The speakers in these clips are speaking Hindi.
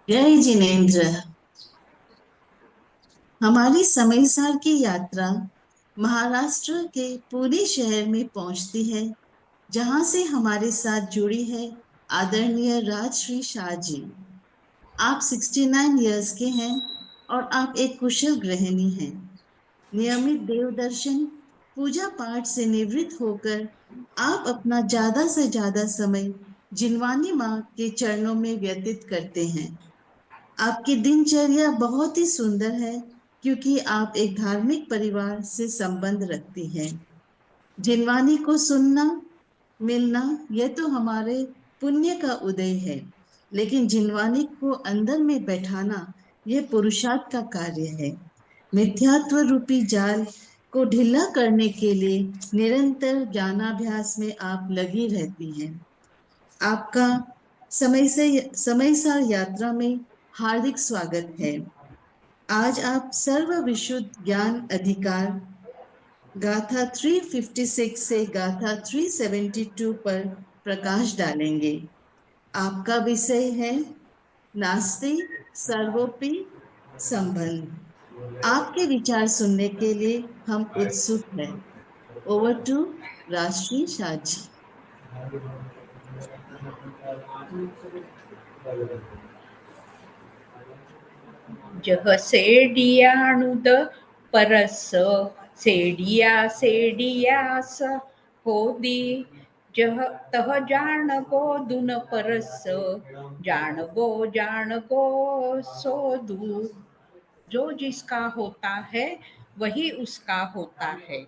जय जिनेन्द्र। हमारी समयसार की यात्रा महाराष्ट्र के पुणे शहर में पहुंचती है, जहां से हमारे साथ जुड़ी है आदरणीय राजश्री शाह जी। आप 69 इयर्स के हैं और आप एक कुशल गृहिणी हैं। नियमित देव दर्शन, पूजा पाठ से निवृत्त होकर आप अपना ज्यादा से ज्यादा समय जिनवानी माँ के चरणों में व्यतीत करते हैं। आपकी दिनचर्या बहुत ही सुंदर है, क्योंकि आप एक धार्मिक परिवार से संबंध रखती हैं। जिनवानी को सुनना, मिलना, यह तो हमारे पुण्य का उदय है, लेकिन जिनवानी को अंदर में बैठाना यह पुरुषार्थ का कार्य है। मिथ्यात्व रूपी जाल को ढीला करने के लिए निरंतर ज्ञानाभ्यास में आप लगी रहती हैं। आपका समय सार यात्रा में हार्दिक स्वागत है। आज आप सर्व विशुद्ध ज्ञान अधिकार गाथा 356 से गाथा 372 पर प्रकाश डालेंगे। आपका विषय है नास्ति सर्वोपि संबंध। आपके विचार सुनने के लिए हम उत्सुक हैं। ओवर टू राष्ट्रीय शाह जी। जह सेडियाणुद परस सेडिया सेडियास होदी जह तह जान गो दुन परस जान गो सोदू। जो जिसका होता है वही उसका होता है।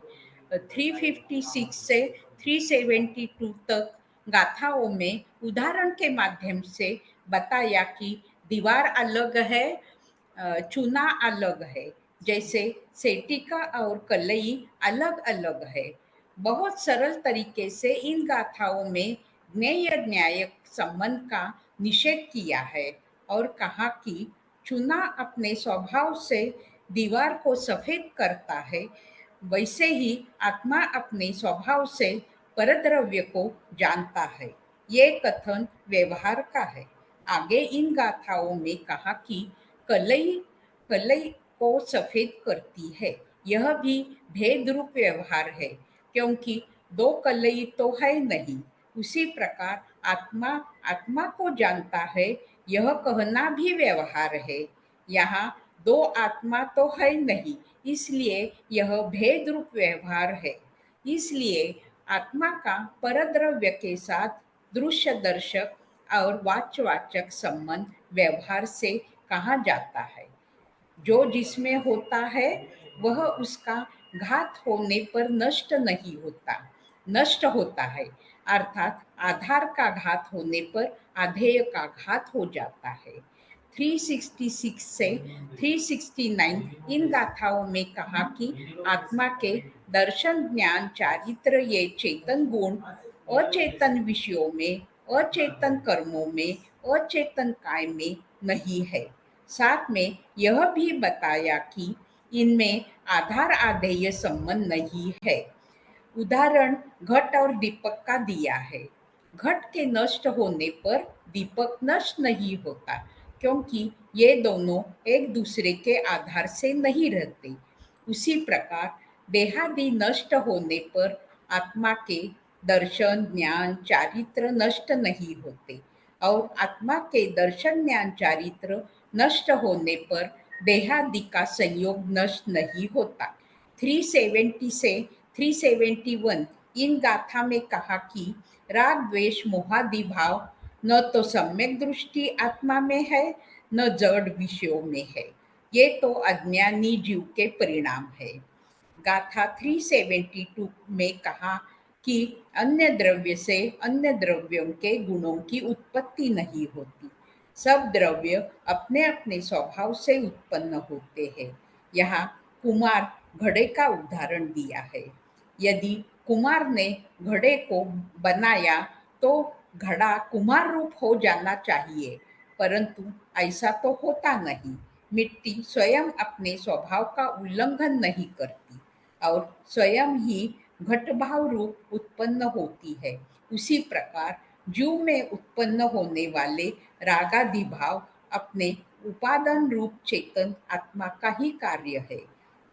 356 से 372 तक गाथाओं में उदाहरण के माध्यम से बताया कि दीवार अलग है, चूना अलग है, जैसे सेटिका और कलई अलग अलग है। बहुत सरल तरीके से इन गाथाओं में ज्ञेय न्यायिक संबंध का निषेध किया है और कहा कि चूना अपने स्वभाव से दीवार को सफेद करता है, वैसे ही आत्मा अपने स्वभाव से परद्रव्य को जानता है। ये कथन व्यवहार का है। आगे इन गाथाओं में कहा कि कलई कलई को सफेद करती है। यह भी भेद रूप व्यवहार है, क्योंकि दो कलई तो है नहीं। उसी प्रकार आत्मा आत्मा को जानता है, यह कहना भी व्यवहार है। यहाँ दो आत्मा तो है नहीं, इसलिए यह भेद रूप व्यवहार है। इसलिए आत्मा का परद्रव्य के साथ दृश्य दर्शक और वाच्यवाचक संबंध व्यवहार से कहा जाता है। जो जिसमें होता है वह उसका घात होने पर नष्ट होता है, अर्थात आधार का घात होने पर आधेय का घात हो जाता है। 366 से 369 इन गाथाओं में कहा कि आत्मा के दर्शन ज्ञान चारित्र ये चेतन गुण अचेतन विषयों में, अचेतन कर्मों में, अचेतन काय में नहीं है। साथ में यह भी बताया कि इनमें आधार आधेय संबंध नहीं है। उदाहरण घट और दीपक का दिया है। घट के नष्ट होने पर दीपक नष्ट नहीं होता, क्योंकि ये दोनों एक दूसरे के आधार से नहीं रहते। उसी प्रकार देहादि नष्ट होने पर आत्मा के दर्शन ज्ञान चारित्र नष्ट नहीं होते, और आत्मा के दर्शन ज्ञान चारित्र नष्ट होने पर देहादि का संयोग नष्ट नहीं होता। 370 से 371 इन गाथा में कहा कि राग द्वेष मोहादि भाव न तो सम्यक दृष्टि आत्मा में है, न जड़ विषयों में है। ये तो अज्ञानी जीव के परिणाम है। गाथा 372 में कहा कि अन्य द्रव्य से अन्य द्रव्यों के गुणों की उत्पत्ति नहीं होती। सब द्रव्य अपने अपने स्वभाव से उत्पन्न होते हैं। यहाँ कुमार घड़े का उदाहरण दिया है। यदि कुमार ने घड़े को बनाया तो घड़ा कुम्हार रूप हो जाना चाहिए, परंतु ऐसा तो होता नहीं। मिट्टी स्वयं अपने स्वभाव का उल्लंघन नहीं करती और स्वयं ही घटभाव रूप उत्पन्न होती है। उसी प्रकार जीव में उत्पन्न होने वाले रागादि भाव अपने उपादान रूप चेतन आत्मा का ही कार्य है,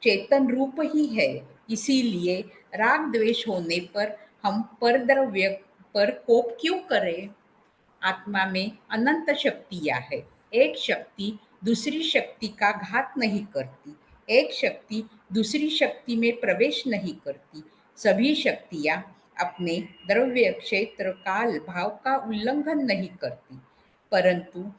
चेतन रूप ही है। इसीलिए राग द्वेष होने पर हम परद्रव्य पर कोप क्यों करें? आत्मा में अनंत शक्तियां है। एक शक्ति दूसरी शक्ति का घात नहीं करती, एक शक्ति दूसरी शक्ति में प्रवेश नहीं करती। सभी शक्तियां अपने द्रव्य क्षेत्र काल भाव का उल्लंघन नहीं करती, परंतु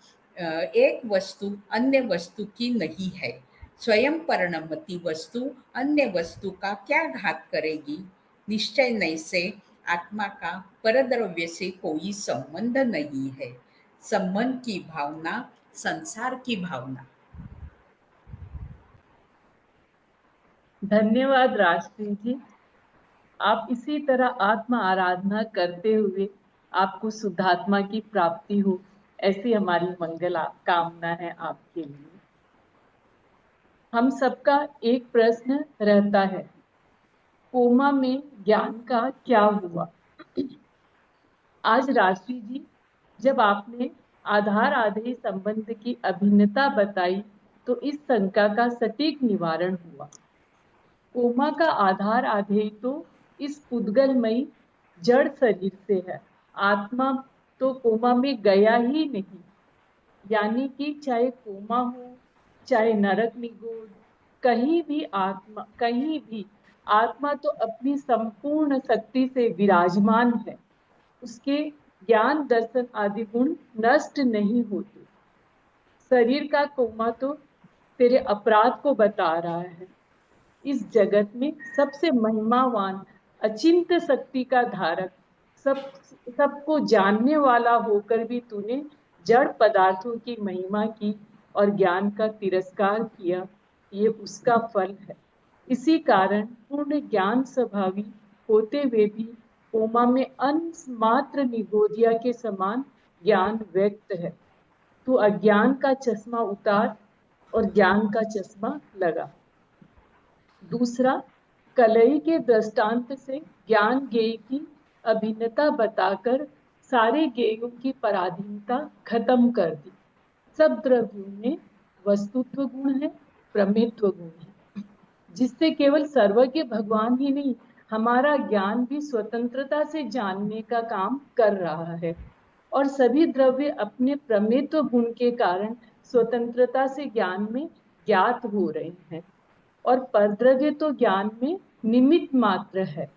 एक वस्तु अन्य वस्तु की नहीं है। स्वयं परिणमती वस्तु अन्य वस्तु का क्या घात करेगी? निश्चय नहीं से आत्मा का परद्रव्य से कोई संबंध नहीं है। संबंध की भावना संसार की भावना। धन्यवाद राष्ट्री जी। आप इसी तरह आत्म आराधना करते हुए आपको शुद्धात्मा की प्राप्ति हो, ऐसी हमारी मंगल कामना है आपके लिए। हम सबका एक प्रश्न रहता है, कोमा में ज्ञान का क्या हुआ? आज राष्ट्री जी, जब आपने आधार आधेय संबंध की अभिन्नता बताई तो इस शंका का सटीक निवारण हुआ। कोमा का आधार आधेय तो इस पुद्गलमयी जड़ शरीर से है, आत्मा तो कोमा में गया ही नहीं। यानी कि चाहे कोमा हो, चाहे नरक निगोद, कहीं भी आत्मा तो अपनी संपूर्ण शक्ति से विराजमान है। उसके ज्ञान दर्शन आदि गुण नष्ट नहीं होते। शरीर का कोमा तो तेरे अपराध को बता रहा है। इस जगत में सबसे महिमावान अचिंत्य शक्ति का धारक, सबको जानने वाला होकर भी तूने जड़ पदार्थों की महिमा की और ज्ञान का तिरस्कार किया, ये उसका फल है। इसी कारण पूर्ण ज्ञान स्वभावी होते हुए भी कोमा में अंश मात्र निगोदिया के समान ज्ञान व्यक्त है। तू अज्ञान का चश्मा उतार और ज्ञान का चश्मा लगा। दूसरा, कलई के दृष्टांत से ज्ञान ज्ञेय की अभिन्नता बताकर सारे ज्ञेयों की पराधीनता खत्म कर दी। सब द्रव्यों में वस्तुत्व गुण है, प्रमेत्व गुण है, जिससे केवल सर्वज्ञ भगवान ही नहीं, हमारा ज्ञान भी स्वतंत्रता से जानने का काम कर रहा है। और सभी द्रव्य अपने प्रमेत्व गुण के कारण स्वतंत्रता से ज्ञान में ज्ञात हो रहे हैं, और परद्रव्य तो ज्ञान में निमित्त मात्र है,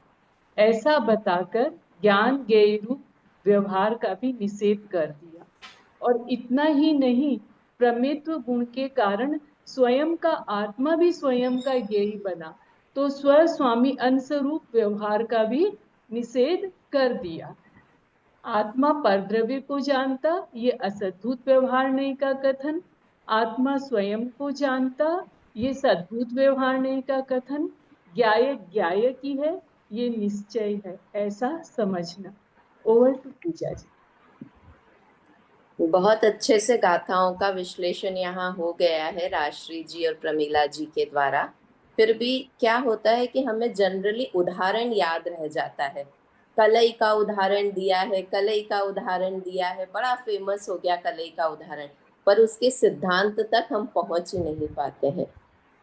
ऐसा बताकर ज्ञान ज्ञेय रूप व्यवहार का भी निषेध कर दिया। और इतना ही नहीं, प्रमेत्व गुण के कारण स्वयं का आत्मा भी स्वयं का ज्ञेय बना, तो स्व स्वामी अंशरूप व्यवहार का भी निषेध कर दिया। आत्मा परद्रव्य को जानता, ये असद्भुत व्यवहार नहीं का कथन। आत्मा स्वयं को जानता, ये सद्भुत व्यवहार नहीं का कथन। ज्ञाय ज्ञाय की है, ये निश्चय है, ऐसा समझना। ओवर टू पूजा जी। बहुत अच्छे से गाथाओं का विश्लेषण यहाँ हो गया है राजश्री जी और प्रमीला जी के द्वारा। फिर भी क्या होता है कि हमें जनरली उदाहरण याद रह जाता है। कलई का उदाहरण दिया है, कलई का उदाहरण दिया है, बड़ा फेमस हो गया कलई का उदाहरण, पर उसके सिद्धांत तक हम पहुंच ही नहीं पाते हैं,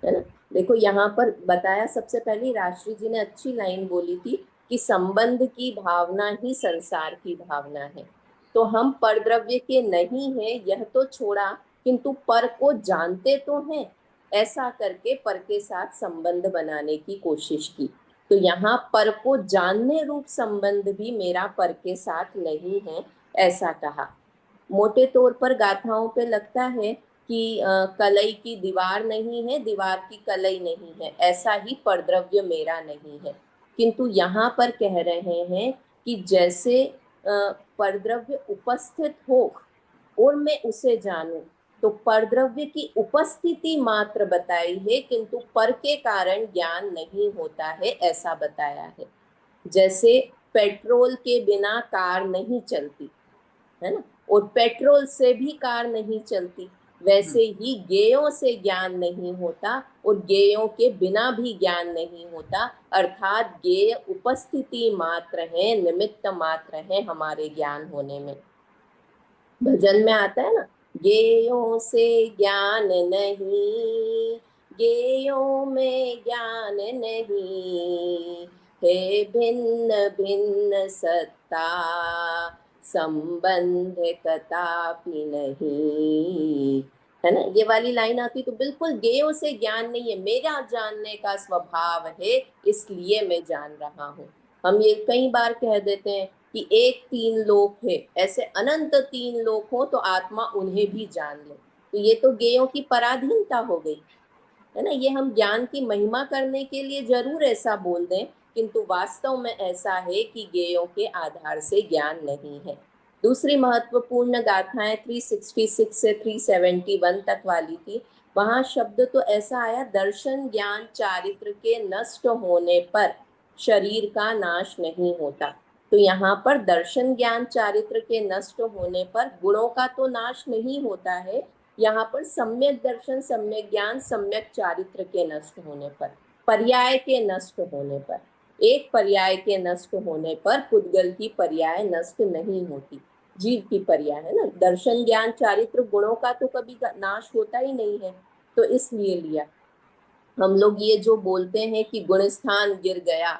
है ना। देखो यहाँ पर बताया, सबसे पहले राजश्री जी ने अच्छी लाइन बोली थी कि संबंध की भावना ही संसार की भावना है। तो हम परद्रव्य के नहीं हैं यह तो छोड़ा, किंतु पर को जानते तो हैं, ऐसा करके पर के साथ संबंध बनाने की कोशिश की। तो यहाँ पर को जानने रूप संबंध भी मेरा पर के साथ नहीं है, ऐसा कहा। मोटे तौर पर गाथाओं पे लगता है कि कलई की दीवार नहीं है, दीवार की कलई नहीं है, ऐसा ही परद्रव्य मेरा नहीं है। किंतु यहाँ पर कह रहे हैं कि जैसे परद्रव्य उपस्थित हो और मैं उसे जानूं, तो परद्रव्य की उपस्थिति मात्र बताई है, किंतु पर के कारण ज्ञान नहीं होता है, ऐसा बताया है। जैसे पेट्रोल के बिना कार नहीं चलती, है ना, और पेट्रोल से भी कार नहीं चलती, वैसे ही ज्ञेयों से ज्ञान नहीं होता और ज्ञेयों के बिना भी ज्ञान नहीं होता। अर्थात ज्ञेय उपस्थिति मात्र है, निमित्त मात्र है हमारे ज्ञान होने में। भजन में आता है ना, गेयों से ज्ञान नहीं, गेयों में ज्ञान नहीं, है भिन्न भिन्न सत्ता, संबंध कदापि नहीं। है ना, ये वाली लाइन आती तो बिल्कुल गेयों से ज्ञान नहीं है, मेरा जानने का स्वभाव है इसलिए मैं जान रहा हूँ। हम ये कई बार कह देते हैं कि एक तीन लोक है, ऐसे अनंत तीन लोक हो तो आत्मा उन्हें भी जान ले, तो ये तो गेयों की पराधीनता हो गई। है ना, ये हम ज्ञान की महिमा करने के लिए जरूर ऐसा बोल दें, किंतु वास्तव में ऐसा है कि गेयों के आधार से ज्ञान नहीं है। दूसरी महत्वपूर्ण गाथाएं 366 से 371 तक वाली थी। वहां शब्द तो ऐसा आया, दर्शन ज्ञान चारित्र के नष्ट होने पर शरीर का नाश नहीं होता। तो यहाँ पर दर्शन ज्ञान चारित्र के नष्ट होने पर गुणों का तो नाश नहीं होता है, यहाँ पर सम्यक दर्शन, सम्यक ज्ञान, सम्यक चारित्र के नष्ट होने पर, पर्याय के नष्ट होने पर, एक पर्याय के नष्ट होने पर पुद्गल की पर्याय नष्ट नहीं होती, जीव की पर्याय। है ना, दर्शन ज्ञान चारित्र गुणों का तो कभी नाश होता ही नहीं है, तो इसलिए लिया। हम लोग ये जो बोलते हैं कि गुण स्थान गिर गया,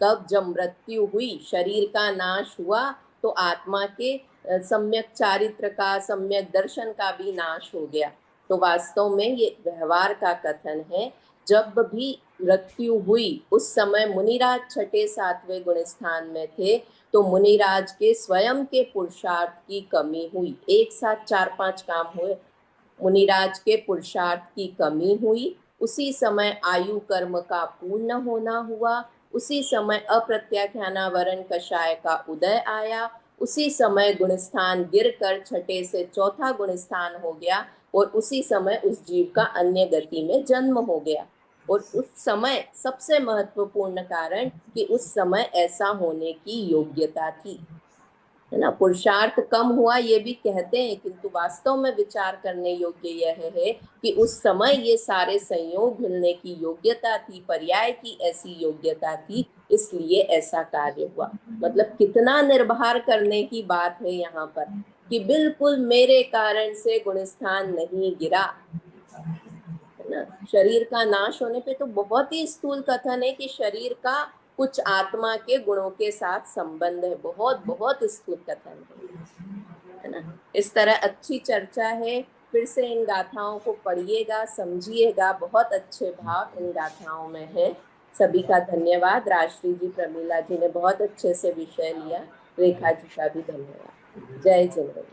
कब जब मृत्यु हुई, शरीर का नाश हुआ, तो आत्मा के सम्यक चारित्र का, सम्यक दर्शन का भी नाश हो गया। तो वास्तव में ये व्यवहार का कथन है। जब भी मृत्यु हुई उस समय मुनिराज छठे सातवें गुण स्थान में थे, तो मुनिराज के स्वयं के पुरुषार्थ की कमी हुई। एक साथ 4-5 काम हुए, मुनिराज के पुरुषार्थ की कमी हुई, उसी समय आयु कर्म का पूर्ण होना हुआ, उसी समय अप्रत्याख्यानावरण कषाय का उदय आया, उसी समय गुणस्थान गिरकर छठे से चौथा गुणस्थान हो गया, और उसी समय उस जीव का अन्य गति में जन्म हो गया। और उस समय सबसे महत्वपूर्ण कारण कि उस समय ऐसा होने की योग्यता थी। है ना, पुरुषार्थ कम हुआ ये भी कहते हैं, किंतु वास्तव में विचार करने योग्य यह है कि उस समय ये सारे संयोग मिलने की योग्यता थी, पर्याय की ऐसी योग्यता थी, इसलिए ऐसा कार्य हुआ। मतलब कितना निर्भर करने की बात है यहाँ पर कि बिल्कुल मेरे कारण से गुणस्थान नहीं गिरा। है ना, शरीर का नाश होने पे तो बहुत ही स्थूल कथन है कि शरीर का कुछ आत्मा के गुणों के साथ संबंध है, बहुत बहुत स्थूल कथन है ना। इस तरह अच्छी चर्चा है, फिर से इन गाथाओं को पढ़िएगा, समझिएगा, बहुत अच्छे भाव इन गाथाओं में है। सभी का धन्यवाद। राजश्री जी, प्रमीला जी ने बहुत अच्छे से विषय लिया, रेखा जी का भी धन्यवाद। जय जिनेन्द्र।